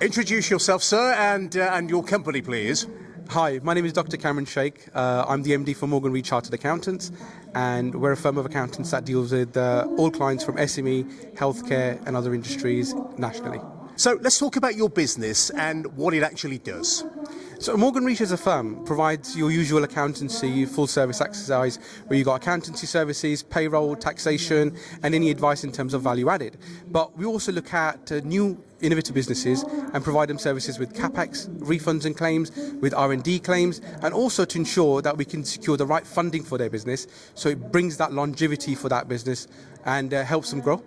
Introduce yourself, sir, and your company, please. Hi, my name is Dr. Kamran Shaikh. I'm the MD for Morgan Reed Chartered Accountants, and we're a firm of accountants that deals with all clients from SME, healthcare and other industries nationally. So let's talk about your business and what it actually does. So Morgan Reed as a firm provides your usual accountancy full service exercise where you've got accountancy services, payroll, taxation and any advice in terms of value added. But we also look at new innovative businesses and provide them services with CapEx, refunds and claims, with R&D claims, and also to ensure that we can secure the right funding for their business so it brings that longevity for that business and helps them grow.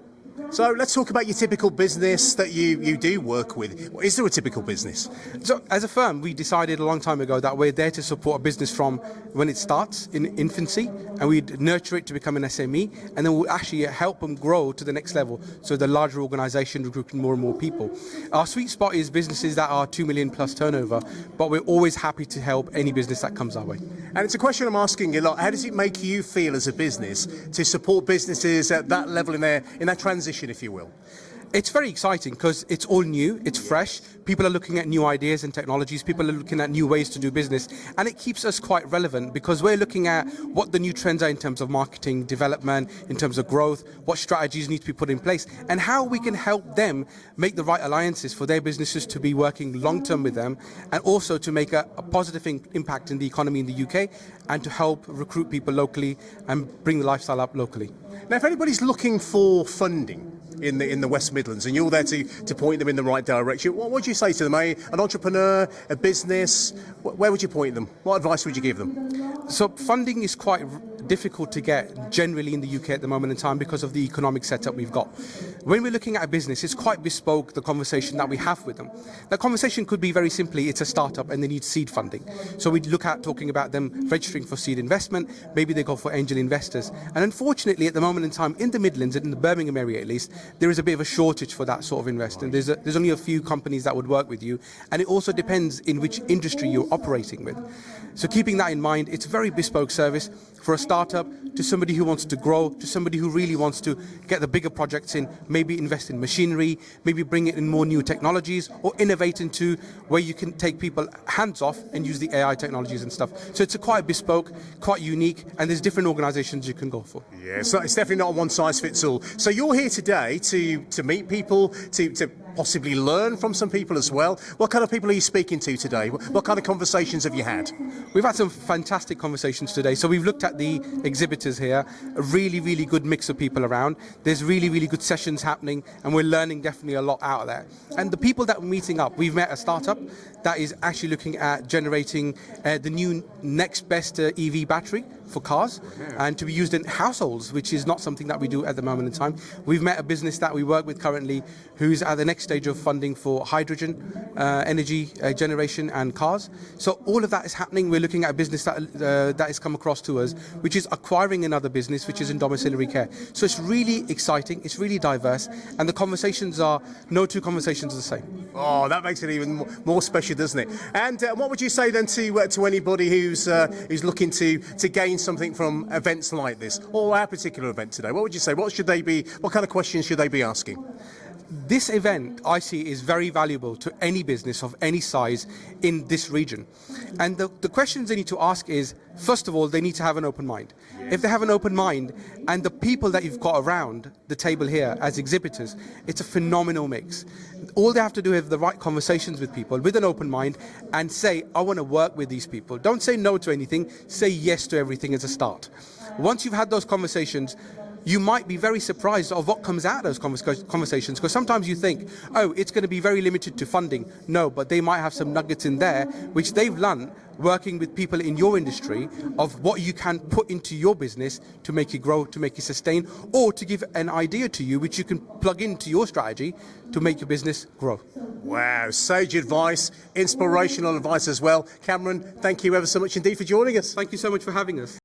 So let's talk about your typical business that you do work with. Is there a typical business? So as a firm, we decided a long time ago that we're there to support a business from when it starts in infancy, and we'd nurture it to become an SME, and then we'll actually help them grow to the next level, so the larger organisation recruiting more and more people. Our sweet spot is businesses that are 2 million plus turnover, but we're always happy to help any business that comes our way. And it's a question I'm asking a lot. How does it make you feel as a business to support businesses at that level in that transition, if you will? It's very exciting because it's all new, it's fresh, people are looking at new ideas and technologies, people are looking at new ways to do business, and it keeps us quite relevant because we're looking at what the new trends are in terms of marketing, development, in terms of growth, what strategies need to be put in place, and how we can help them make the right alliances for their businesses to be working long term with them, and also to make a positive impact in the economy in the UK, and to help recruit people locally and bring the lifestyle up locally. Now, if anybody's looking for funding in the West Midlands and you're there to point them in the right direction, what would you say to them? An entrepreneur, a business, where would you point them? What advice would you give them? So funding is quite difficult to get generally in the UK at the moment in time because of the economic setup we've got. When we're looking at a business, it's quite bespoke, the conversation that we have with them. The conversation could be very simply, it's a startup and they need seed funding. So we look at talking about them registering for seed investment, maybe they go for angel investors. And unfortunately at the moment in time, in the Midlands, in the Birmingham area at least, there is a bit of a shortage for that sort of investment. There's only a few companies that would work with you, and it also depends in which industry you're operating with. So keeping that in mind, it's a very bespoke service for a startup, to somebody who wants to grow, to somebody who really wants to get the bigger projects in, maybe invest in machinery, maybe bring it in more new technologies, or innovate into where you can take people hands off and use the AI technologies and stuff. So it's a quite bespoke, quite unique, and there's different organisations you can go for. Yeah, so it's definitely not a one size fits all. So you're here today to meet people, to possibly learn from some people as well. What kind of people are you speaking to today? What kind of conversations have you had? We've had some fantastic conversations today. So we've looked at the exhibitors here, a really, really good mix of people around. There's really, really good sessions happening, and we're learning definitely a lot out of that. And the people that we're meeting up, we've met a startup that is actually looking at generating the new next best EV battery for cars and to be used in households, which is not something that we do at the moment in time. We've met a business that we work with currently who's at the next stage of funding for hydrogen energy generation and cars. So all of that is happening. We're looking at a business that has come across to us, which is acquiring another business, which is in domiciliary care. So it's really exciting, it's really diverse, and the conversations are, no two conversations are the same. Oh, that makes it even more special, doesn't it? And what would you say then to anybody who's looking to gain something from events like this, or our particular event today? What would you say? What kind of questions should they be asking? This event, I see, is very valuable to any business of any size in this region. And the questions they need to ask is, first of all, they need to have an open mind. If they have an open mind, and the people that you've got around the table here as exhibitors, it's a phenomenal mix. All they have to do is have the right conversations with people with an open mind and say, I want to work with these people. Don't say no to anything, say yes to everything as a start. Once you've had those conversations, you might be very surprised of what comes out of those conversations, because sometimes you think, oh, it's going to be very limited to funding. No, but they might have some nuggets in there which they've learned working with people in your industry of what you can put into your business to make you grow, to make you sustain, or to give an idea to you which you can plug into your strategy to make your business grow. Wow, sage advice, inspirational advice as well. Kamran, thank you ever so much indeed for joining us. Thank you so much for having us.